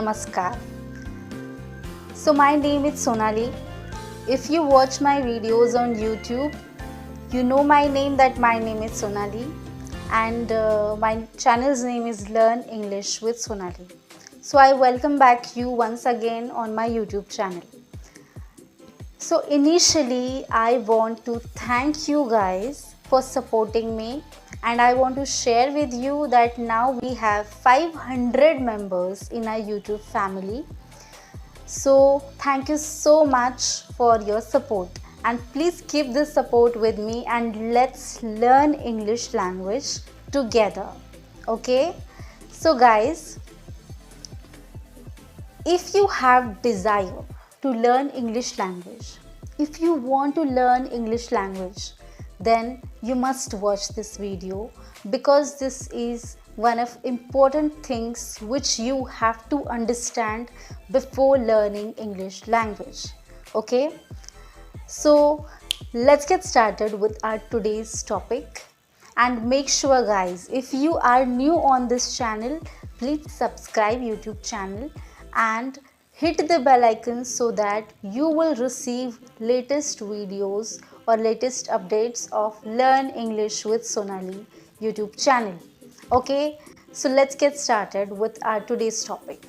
Namaskar. So my name is Sonali. If you watch my videos on YouTube, you know my name is Sonali, and my channel's name is Learn English with Sonali. So I welcome back you once again on my YouTube channel. So initially I want to thank you guys for supporting me, and I want to share with you that now we have 500 members in our YouTube family. So thank you so much for your support, and please keep this support with me and let's learn English language together. Okay? So guys, if you have desire to learn English language, if you want to learn English language, then you must watch this video, because this is one of important things which you have to understand before learning English language. Okay? So let's get started with our today's topic. And make sure guys, if you are new on this channel, please subscribe YouTube channel and hit the bell icon so that you will receive latest videos or latest updates of Learn English with Sonali YouTube channel. Okay, so let's get started with our today's topic.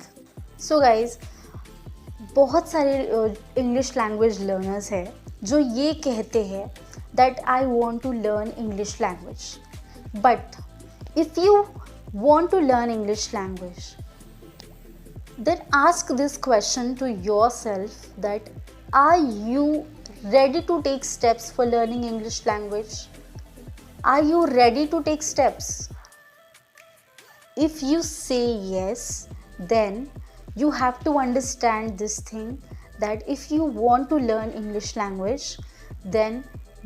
So guys, बहुत सारे English language learners हैं जो ये कहते हैं that I want to learn English language, but if you want to learn English language, then ask this question to yourself, that are you ready to take steps for learning English language? Are you ready to take steps? If you say yes, then you have to understand this thing, that if you want to learn English language, then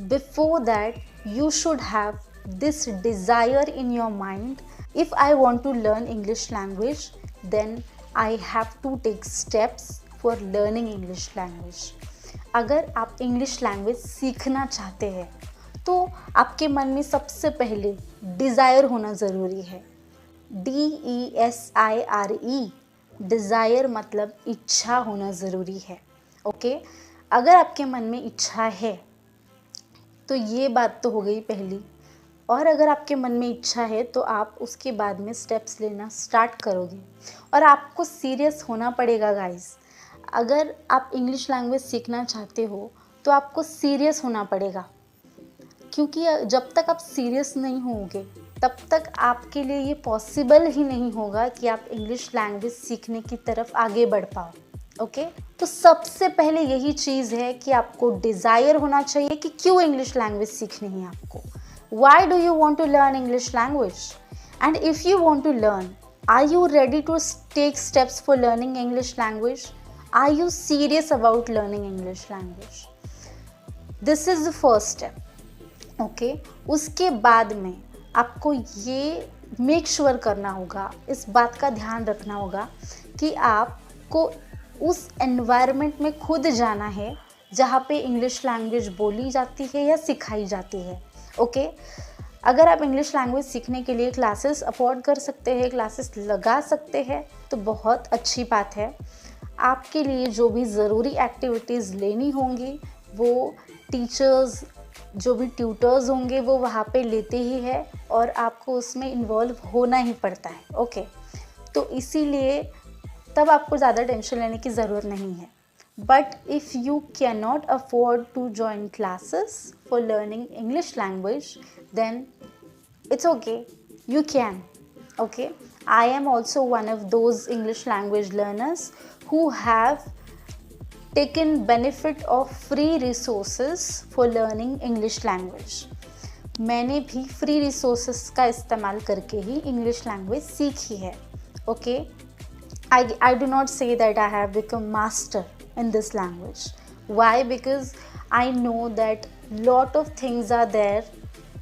before that you should have this desire in your mind. If I want to learn English language, then I have to take steps for learning English language. अगर आप English language सीखना चाहते हैं तो आपके मन में सबसे पहले डिज़ायर होना ज़रूरी है. DESIRE, डिज़ायर मतलब इच्छा होना ज़रूरी है. ओके, अगर आपके मन में इच्छा है तो ये बात तो हो गई पहली, और अगर आपके मन में इच्छा है तो आप उसके बाद में स्टेप्स लेना स्टार्ट करोगे. और आपको सीरियस होना पड़ेगा गाइस. अगर आप इंग्लिश लैंग्वेज सीखना चाहते हो तो आपको सीरियस होना पड़ेगा, क्योंकि जब तक आप सीरियस नहीं होगे तब तक आपके लिए ये पॉसिबल ही नहीं होगा कि आप इंग्लिश लैंग्वेज सीखने की तरफ आगे बढ़ पाओ. ओके, तो सबसे पहले यही चीज़ है कि आपको डिज़ायर होना चाहिए कि क्यों इंग्लिश लैंग्वेज सीखनी है आपको. Why do you want to learn English language? And if you want to learn, are you ready to take steps for learning English language? Are you serious about learning English language? This is the first step. Okay? उसके बाद में आपको ये make sure करना होगा, इस बात का ध्यान रखना होगा कि आपको उस एनवायरनमेंट में खुद जाना है जहाँ पे इंग्लिश लैंग्वेज बोली जाती है या सिखाई जाती है. ओके, अगर आप इंग्लिश लैंग्वेज सीखने के लिए क्लासेस अफोर्ड कर सकते हैं, क्लासेस लगा सकते हैं, तो बहुत अच्छी बात है. आपके लिए जो भी ज़रूरी एक्टिविटीज़ लेनी होंगी वो टीचर्स, जो भी ट्यूटर्स होंगे वो वहाँ पे लेते ही है, और आपको उसमें इन्वॉल्व होना ही पड़ता है. ओके, तो इसीलिए तब आपको ज़्यादा टेंशन लेने की ज़रूरत नहीं है. But if you cannot afford to join classes for learning English language, then it's okay. You can. Okay. I am also one of those English language learners who have taken benefit of free resources for learning English language. मैंने भी free resources का इस्तेमाल करके ही English language सीखी है. Okay. I do not say that I have become master in this language. Why? Because I know that lot of things are there,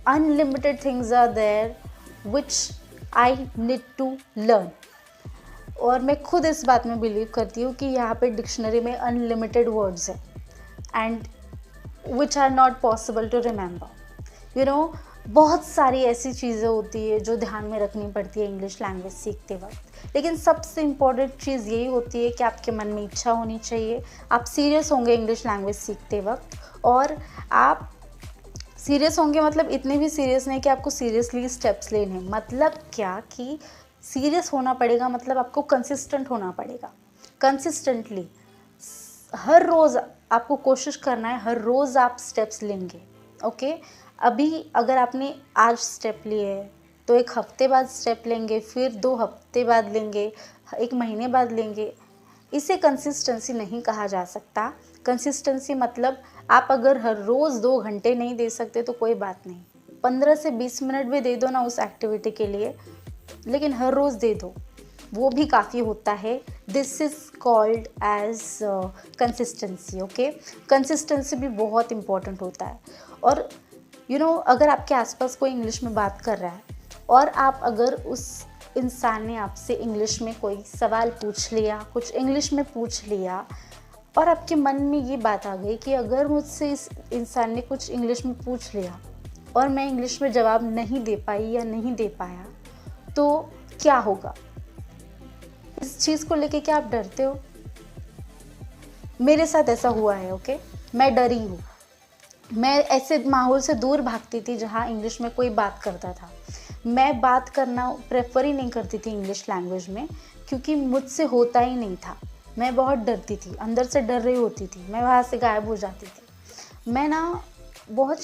unlimited things are there which I need to learn. और मैं खुद इस बात में believe करती हूँ कि यहाँ पे डिक्शनरी में अनलिमिटेड वर्ड्स हैं, and which are not possible to remember. You know, बहुत सारी ऐसी चीज़ें होती है जो ध्यान में रखनी पड़ती है इंग्लिश लैंग्वेज सीखते वक्त, लेकिन सबसे इम्पॉर्टेंट चीज़ यही होती है कि आपके मन में इच्छा होनी चाहिए। आप सीरियस होंगे इंग्लिश लैंग्वेज सीखते वक्त, और आप सीरियस होंगे मतलब इतने भी सीरियस नहीं कि आपको सीरियसली स्टेप्स लेने, मतलब क्या कि सीरियस होना पड़ेगा, मतलब आपको कंसिस्टेंट होना पड़ेगा। कंसिस्टेंटली हर रोज़ आपको कोशिश करना है, हर रोज़ आप स्टेप्स लेंगे। ओके, अभी अगर आपने आज स्टेप लिए है तो एक हफ्ते बाद स्टेप लेंगे, फिर 2 हफ्ते बाद लेंगे, 1 महीने बाद लेंगे। इसे कंसिस्टेंसी नहीं कहा जा सकता। कंसिस्टेंसी मतलब आप अगर हर रोज़ 2 घंटे नहीं दे सकते तो कोई बात नहीं, 15 से 20 मिनट भी दे दो ना उस एक्टिविटी के लिए, लेकिन हर रोज़ दे दो, वो भी काफ़ी होता है। This is called as consistency. Okay, consistency भी बहुत इम्पॉर्टेंट होता है। और अगर आपके आसपास कोई इंग्लिश में बात कर रहा है और आप अगर उस इंसान ने आपसे इंग्लिश में कोई सवाल पूछ लिया, कुछ इंग्लिश में पूछ लिया, और आपके मन में ये बात आ गई कि अगर मुझसे इस इंसान ने कुछ इंग्लिश में पूछ लिया और मैं इंग्लिश में जवाब नहीं दे पाई या नहीं दे पाया, तो क्या होगा? इस चीज़ को लेके क्या आप डरते हो? मेरे साथ ऐसा हुआ है। ओके, मैं डरी हूँ। मैं ऐसे माहौल से दूर भागती थी जहाँ इंग्लिश में कोई बात करता था। मैं बात करना प्रेफर ही नहीं करती थी इंग्लिश लैंग्वेज में, क्योंकि मुझसे होता ही नहीं था। मैं बहुत डरती थी, अंदर से डर रही होती थी, मैं वहाँ से गायब हो जाती थी। मैं ना बहुत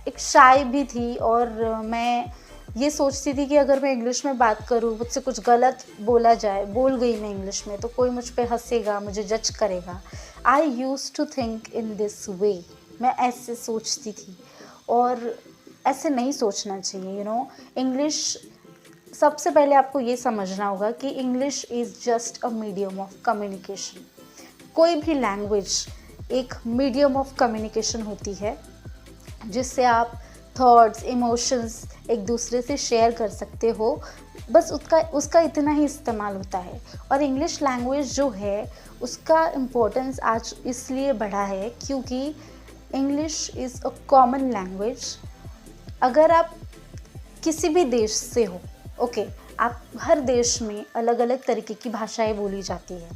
एक शाय भी थी, और मैं ये सोचती थी कि अगर मैं इंग्लिश में बात करूँ, मुझसे कुछ गलत बोल गई मैं इंग्लिश में, तो कोई मुझ पे हंसेगा, मुझे जज करेगा। I use to think in this way. मैं ऐसे सोचती थी, और ऐसे नहीं सोचना चाहिए। इंग्लिश, सबसे पहले आपको ये समझना होगा कि English is just a medium of communication. कोई भी लैंग्वेज एक मीडियम ऑफ कम्युनिकेशन होती है, जिससे आप थॉट्स, इमोशंस एक दूसरे से शेयर कर सकते हो। बस उसका इतना ही इस्तेमाल होता है। और इंग्लिश लैंग्वेज जो है उसका इम्पोर्टेंस आज इसलिए बढ़ा है क्योंकि English is a common language. अगर आप किसी भी देश से हो, ओके, आप हर देश में अलग अलग तरीके की भाषाएं बोली जाती है।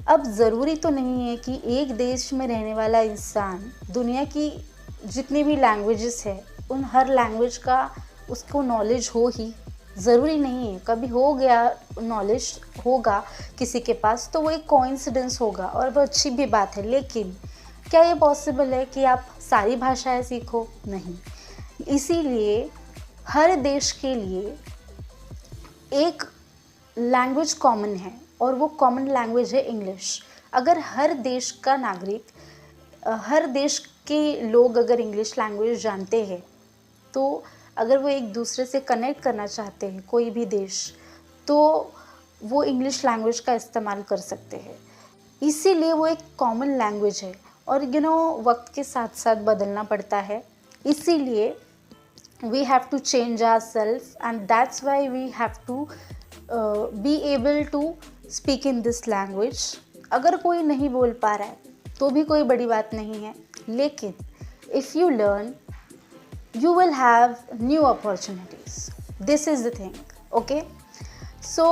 अब ज़रूरी तो नहीं है कि एक देश में रहने वाला इंसान दुनिया की जितनी भी लैंग्वेजेस है उन हर लैंग्वेज का उसको नॉलेज हो ही, ज़रूरी नहीं है। कभी हो गया, नॉलेज होगा किसी के पास तो वो एक कोइंसिडेंस होगा और वो अच्छी भी बात है, लेकिन क्या ये पॉसिबल है कि आप सारी भाषाएं सीखो? नहीं। इसीलिए हर देश के लिए एक लैंग्वेज कॉमन है, और वो कॉमन लैंग्वेज है इंग्लिश। अगर हर देश का नागरिक, हर देश के लोग अगर इंग्लिश लैंग्वेज जानते हैं, तो अगर वो एक दूसरे से कनेक्ट करना चाहते हैं कोई भी देश, तो वो इंग्लिश लैंग्वेज का इस्तेमाल कर सकते हैं। इसीलिए वो एक कॉमन लैंग्वेज है, और वक्त के साथ साथ बदलना पड़ता है। इसीलिए we have to change ourselves, and that's why we have to be able to speak in this language. अगर कोई नहीं बोल पा रहा है तो भी कोई बड़ी बात नहीं है, लेकिन if you learn you will have new opportunities. This is the thing. Okay, so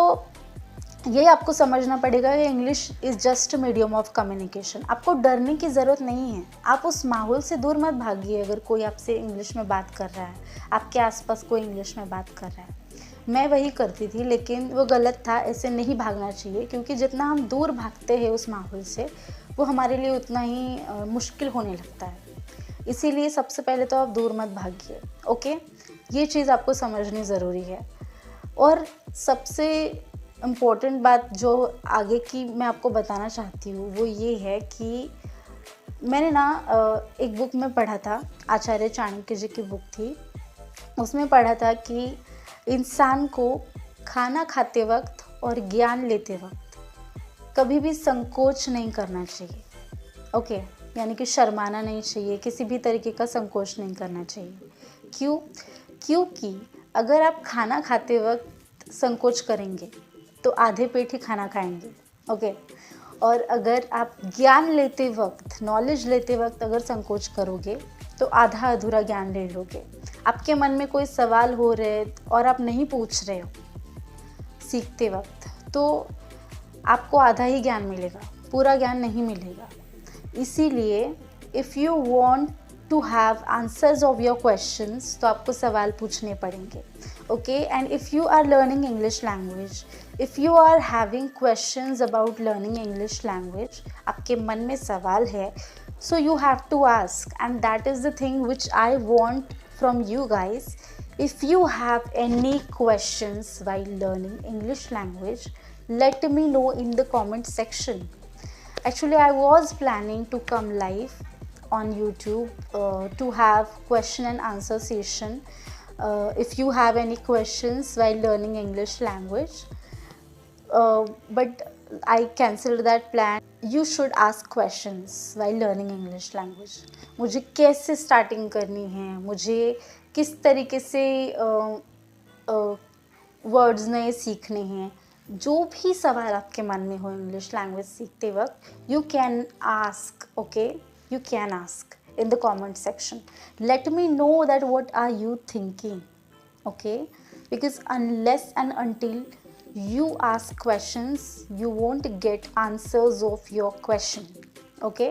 ये आपको समझना पड़ेगा कि English is just medium of communication. आपको डरने की ज़रूरत नहीं है। आप उस माहौल से दूर मत भागिए। अगर कोई आपसे इंग्लिश में बात कर रहा है, आपके आसपास कोई इंग्लिश में बात कर रहा है, मैं वही करती थी, लेकिन वो गलत था। ऐसे नहीं भागना चाहिए, क्योंकि जितना हम दूर भागते हैं उस माहौल से, वो हमारे लिए उतना ही मुश्किल होने लगता है। इसीलिए सबसे पहले तो आप दूर मत भागिए। ओके, ये चीज़ आपको समझनी ज़रूरी है। और सबसे इम्पोर्टेंट बात जो आगे की मैं आपको बताना चाहती हूँ वो ये है कि मैंने ना एक बुक में पढ़ा था, आचार्य चाणक्य जी की बुक थी। उसमें पढ़ा था कि इंसान को खाना खाते वक्त और ज्ञान लेते वक्त कभी भी संकोच नहीं करना चाहिए। ओके, यानी कि शर्माना नहीं चाहिए, किसी भी तरीके का संकोच नहीं करना चाहिए। क्योंकि अगर आप खाना खाते वक्त संकोच करेंगे तो आधे पेट ही खाना खाएंगे। ओके, और अगर आप ज्ञान लेते वक्त, नॉलेज लेते वक्त अगर संकोच करोगे तो आधा अधूरा ज्ञान ले लोगे। आपके मन में कोई सवाल हो रहे हैं और आप नहीं पूछ रहे हो सीखते वक्त, तो आपको आधा ही ज्ञान मिलेगा, पूरा ज्ञान नहीं मिलेगा। इसीलिए if you want to have answers of your questions, तो आपको सवाल पूछने पड़ेंगे, okay. And if you are learning English language, if you are having questions about learning English language, आपके मन में सवाल है, so you have to ask, and that is the thing which I want from you guys. If you have any questions while learning English language, let me know in the comment section. Actually, I was planning to come live on YouTube to have question and answer session. If you have any questions while learning English language, but I cancelled that plan. You should ask questions while learning English language. मुझे कैसे starting करनी है, मुझे किस तरीके से words नए सीखने हैं, जो भी सवाल आपके मन में हो इंग्लिश लैंग्वेज सीखते वक्त, you can ask, okay? You can ask in the comment section. Let me know that what are you thinking, okay? Because unless and until you ask questions, you won't get answers of your question, okay?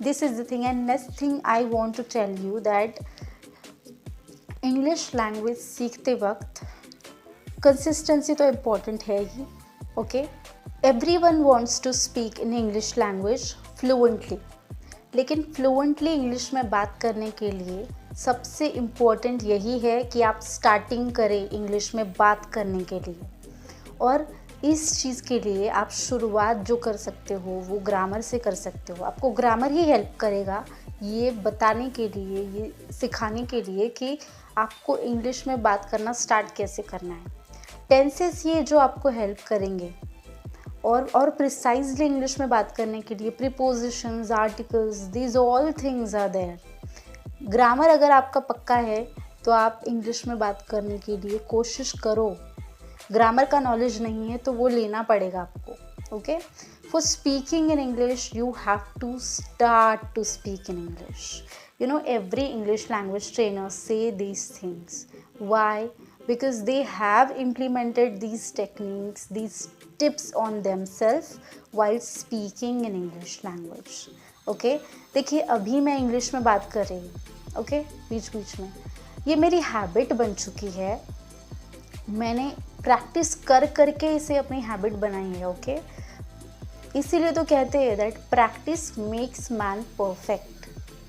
This is the thing. And next thing I want to tell you that English language सीखते वक्त consistency तो important है ही, okay? Everyone wants to speak in English language fluently, लेकिन fluently English में बात करने के लिए सबसे इम्पोर्टेंट यही है कि आप स्टार्टिंग करें इंग्लिश में बात करने के लिए। और इस चीज़ के लिए आप शुरुआत जो कर सकते हो वो ग्रामर से कर सकते हो। आपको ग्रामर ही हेल्प करेगा ये बताने के लिए, ये सिखाने के लिए कि आपको इंग्लिश में बात करना स्टार्ट कैसे करना है। टेंसेस ये जो आपको हेल्प करेंगे और प्रिसाइजली इंग्लिश में बात करने के लिए prepositions, articles, these all things are there. Grammar अगर आपका पक्का है तो आप इंग्लिश में बात करने के लिए कोशिश करो। ग्रामर का नॉलेज नहीं है तो वो लेना पड़ेगा आपको, okay. For speaking in English you have to start to speak in English. You know every English language trainer से these things. Why? Because they have implemented these techniques, these tips on themselves while speaking in English language, okay. देखिए अभी मैं English में बात कर रही हूँ, okay, बीच बीच में। ये मेरी हैबिट बन चुकी है, मैंने प्रैक्टिस कर करके इसे अपनी हैबिट बनाई है, ओके। इसीलिए तो कहते हैं that practice makes man perfect,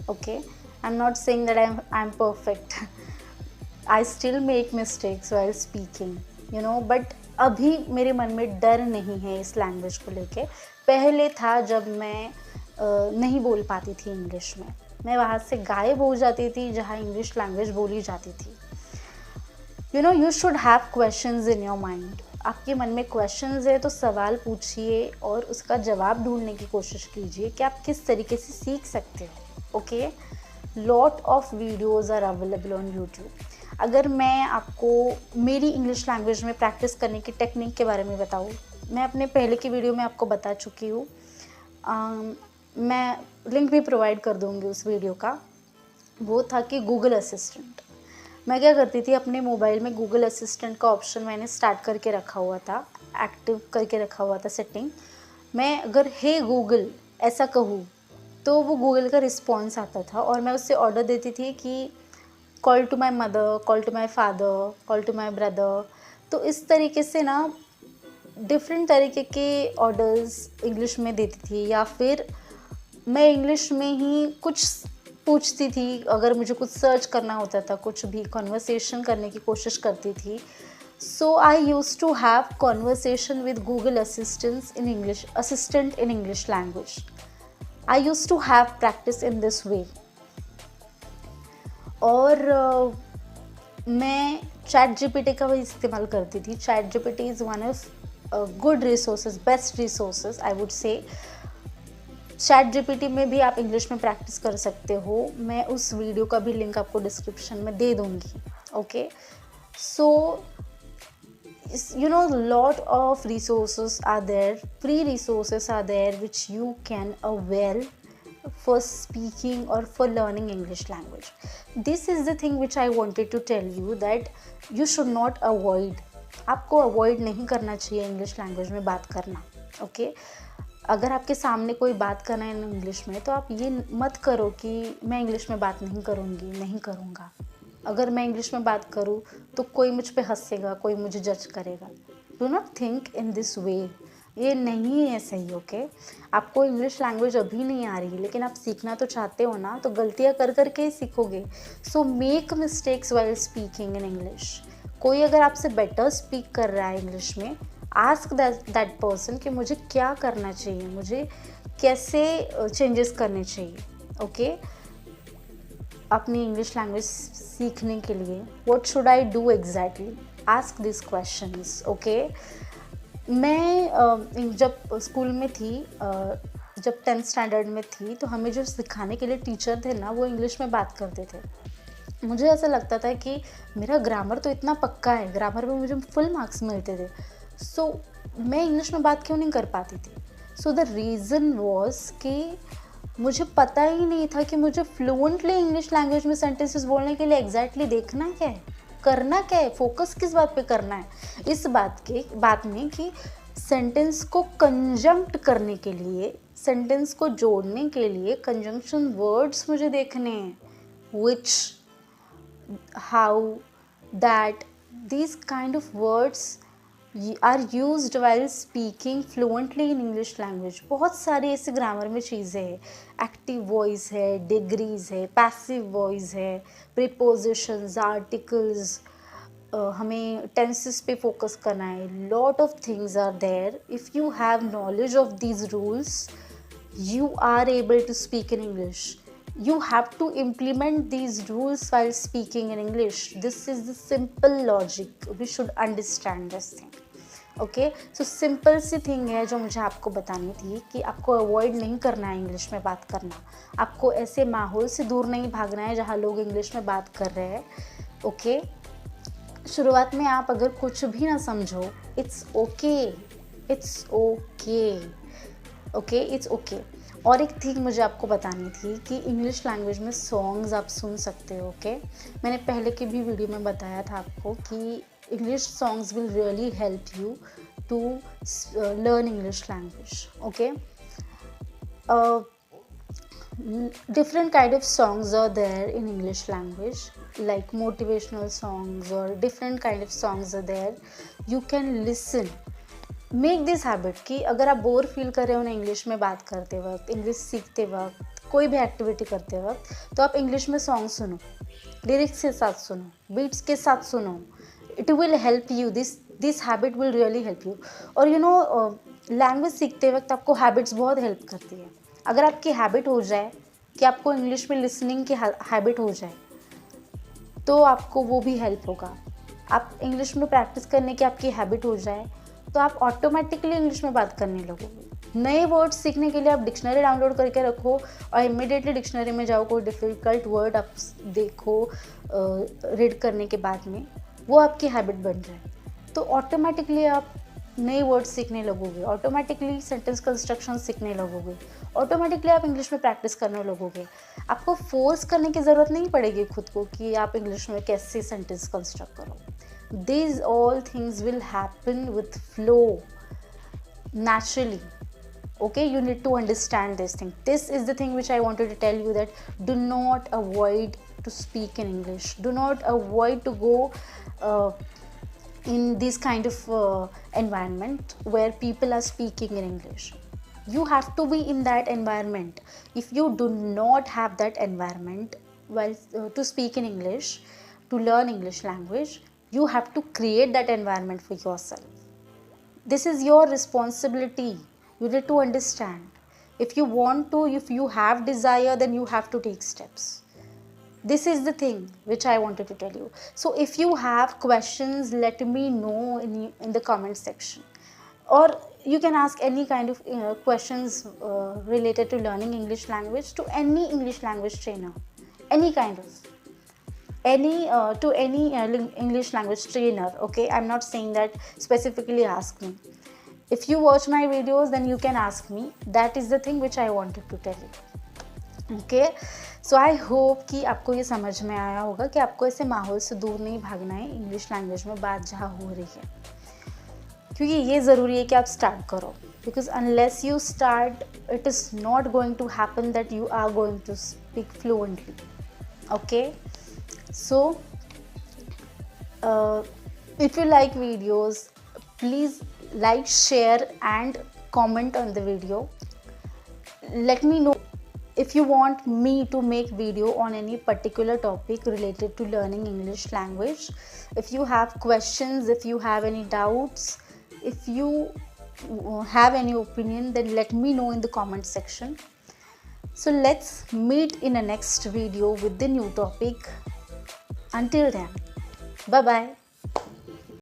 okay. I am not saying that I am perfect, I still make mistakes while speaking, you know, but अभी मेरे मन में डर नहीं है इस लैंग्वेज को लेके। पहले था जब मैं नहीं बोल पाती थी इंग्लिश में, मैं वहाँ से गायब हो जाती थी जहाँ इंग्लिश लैंग्वेज बोली जाती थी। You know you should have questions in your mind. आपके मन में क्वेश्चंस है तो सवाल पूछिए और उसका जवाब ढूंढने की कोशिश कीजिए कि आप किस तरीके से सीख सकते हो, okay. Lot of videos are available on YouTube. अगर मैं आपको मेरी इंग्लिश लैंग्वेज में प्रैक्टिस करने की टेक्निक के बारे में बताऊँ, मैं अपने पहले की वीडियो में आपको बता चुकी हूँ। मैं लिंक भी प्रोवाइड कर दूँगी उस वीडियो का। वो था कि गूगल असिस्टेंट। मैं क्या करती थी, अपने मोबाइल में गूगल असिस्टेंट का ऑप्शन मैंने स्टार्ट करके रखा हुआ था, एक्टिव करके रखा हुआ था सेटिंग। मैं अगर हे गूगल ऐसा कहूँ तो वो गूगल का रिस्पॉन्स आता था और मैं उससे ऑर्डर देती थी कि call to my mother, call to my father, call to my brother. तो इस तरीके से ना डिफरेंट तरीके के ऑर्डर्स इंग्लिश में देती थी, या फिर मैं इंग्लिश में ही कुछ पूछती थी। अगर मुझे कुछ सर्च करना होता था, कुछ भी कन्वर्सेशन करने की कोशिश करती थी, so I used to have conversation with Google assistant in English language. I used to have practice in this way. और मैं चैट जीपीटी का भी इस्तेमाल करती थी। Chat GPT is one of good resources, best resources I would say. Chat GPT में भी आप इंग्लिश में प्रैक्टिस कर सकते हो। मैं उस वीडियो का भी लिंक आपको डिस्क्रिप्शन में दे दूँगी, okay. So you know lot of resources are there, free resources are there which you can avail for speaking or for learning English language. This is the thing which I wanted to tell you, that you should not avoid. आपको avoid नहीं करना चाहिए English language में बात करना, okay? अगर आपके सामने कोई बात करना है इंग्लिश में, तो आप ये मत करो कि मैं इंग्लिश में बात नहीं करूँगी, नहीं करूँगा। अगर मैं इंग्लिश में बात करूँ तो कोई मुझ पे हंसेगा, कोई मुझे जज करेगा। Do not think in this वे, ये नहीं है सही, ओके? आपको इंग्लिश लैंग्वेज अभी नहीं आ रही, लेकिन आप सीखना तो चाहते हो ना, तो गलतियाँ कर कर के ही सीखोगे। So make mistakes while speaking in English. कोई अगर आपसे बेटर स्पीक कर रहा है इंग्लिश में, आस्क दैट पर्सन कि मुझे क्या करना चाहिए, मुझे कैसे चेंजेस करने चाहिए, ओके? अपनी इंग्लिश लैंग्वेज सीखने के लिए what should I do exactly, ask this questions, okay? मैं जब स्कूल में थी, जब 10th स्टैंडर्ड में थी, तो हमें जो सिखाने के लिए टीचर थे ना, वो इंग्लिश में बात करते थे। मुझे ऐसा लगता था कि मेरा ग्रामर तो इतना पक्का है, ग्रामर में मुझे फुल मार्क्स मिलते थे, सो मैं इंग्लिश में बात क्यों नहीं कर पाती थी? सो द रीज़न वॉज कि मुझे पता ही नहीं था कि मुझे फ्लुएंटली इंग्लिश लैंग्वेज में सेंटेंसेस बोलने के लिए एग्जैक्टली देखना क्या है, करना क्या है, फोकस किस बात पे करना है, इस बात में कि सेंटेंस को कंजंक्ट करने के लिए, सेंटेंस को जोड़ने के लिए कंजंक्शन वर्ड्स मुझे देखने हैं, which, how, that, these kind of words are used while speaking fluently in English language। बहुत सारी ऐसे ग्रामर में चीज़ें हैं, एक्टिव वॉइस है, डिग्रीज है, पैसिव वॉइस है, प्रीपोजिशंस, आर्टिकल्स, हमें टेंसेस पे फोकस करना है, lot of things are there. If you have knowledge of these rules, you are able to speak in English. You have to implement these rules while speaking in English. This is the simple logic. We should understand this thing. Okay? So simple C thing है जो मुझे आपको बतानी थी कि आपको avoid नहीं करना है इंग्लिश में बात करना। आपको ऐसे माहौल से दूर नहीं भागना है जहाँ लोग इंग्लिश में बात कर रहे हैं। ओके? शुरुआत में आप अगर कुछ भी ना समझो, it's okay, it's okay, okay, it's okay. और एक थिंग मुझे आपको बतानी थी कि इंग्लिश लैंग्वेज में सॉन्ग्स आप सुन सकते हो, ओके? मैंने पहले की भी वीडियो में बताया था आपको कि English songs will really help you to learn English language, okay? Different kind of songs are there in English language, like motivational songs, or different kind of songs are there. You can listen. Make this habit कि अगर आप bore feel कर रहे हो ना English में बात करते वक्त, इंग्लिश सीखते वक्त, कोई भी एक्टिविटी करते वक्त, तो आप इंग्लिश में सॉन्ग सुनो, लिरिक्स के साथ सुनो, बीट्स के साथ सुनो। It will help you, this habit will really help you. और यू नो, लैंग्वेज सीखते वक्त आपको हैबिट्स बहुत हेल्प करती है। अगर आपकी हैबिट हो जाए कि आपको इंग्लिश में लिसनिंग की हैबिट हो जाए, तो आपको वो भी हेल्प होगा। आप इंग्लिश में प्रैक्टिस करने की आपकी हैबिट हो जाए, तो आप ऑटोमेटिकली इंग्लिश में बात करने लगोगे। नए वर्ड्स सीखने के लिए आप डिक्शनरी डाउनलोड करके रखो और इमीडिएटली डिक्शनरी में जाओ, कोई डिफ़िकल्ट वर्ड आप देखो रीड करने के बाद में, वो आपकी हैबिट बन जाए, तो ऑटोमेटिकली आप नए वर्ड्स सीखने लगोगे, ऑटोमेटिकली सेंटेंस कंस्ट्रक्शन सीखने लगोगे, ऑटोमेटिकली आप इंग्लिश में प्रैक्टिस करने लगोगे। आपको फोर्स करने की ज़रूरत नहीं पड़ेगी खुद को कि आप इंग्लिश में कैसे सेंटेंस कंस्ट्रक्ट करो। These all things will happen with flow, naturally. Okay, you need to understand this thing. This is the thing which I wanted to tell you, that do not avoid to speak in English. Do not avoid to go in this kind of environment where people are speaking in English. You have to be in that environment. If you do not have that environment while to speak in English, to learn English language, you have to create that environment for yourself. This is your responsibility. You need to understand. If you want to, if you have desire, then you have to take steps. This is the thing which I wanted to tell you. So if you have questions, let me know in the comment section. Or you can ask any kind of questions related to learning English language to any English language trainer. Any kind of. To any English language trainer, okay? I'm not saying that specifically ask me. If you watch my videos, then you can ask me. That is the thing which I wanted to tell you. Okay, so I hope कि आपको ये समझ में आया होगा कि आपको ऐसे माहौल से दूर नहीं भागना है इंग्लिश लैंग्वेज में बात जहाँ हो रही है, क्योंकि ये ज़रूरी है कि आप स्टार्ट करो, because unless you start it is not going to happen that you are going to speak fluently. Okay, so if you like videos, please like, share and comment on the video. Let me know if you want me to make video on any particular topic related to learning English language. If you have questions, if you have any doubts, if you have any opinion, then let me know in the comment section. So let's meet in a next video with the new topic. Until then, bye bye.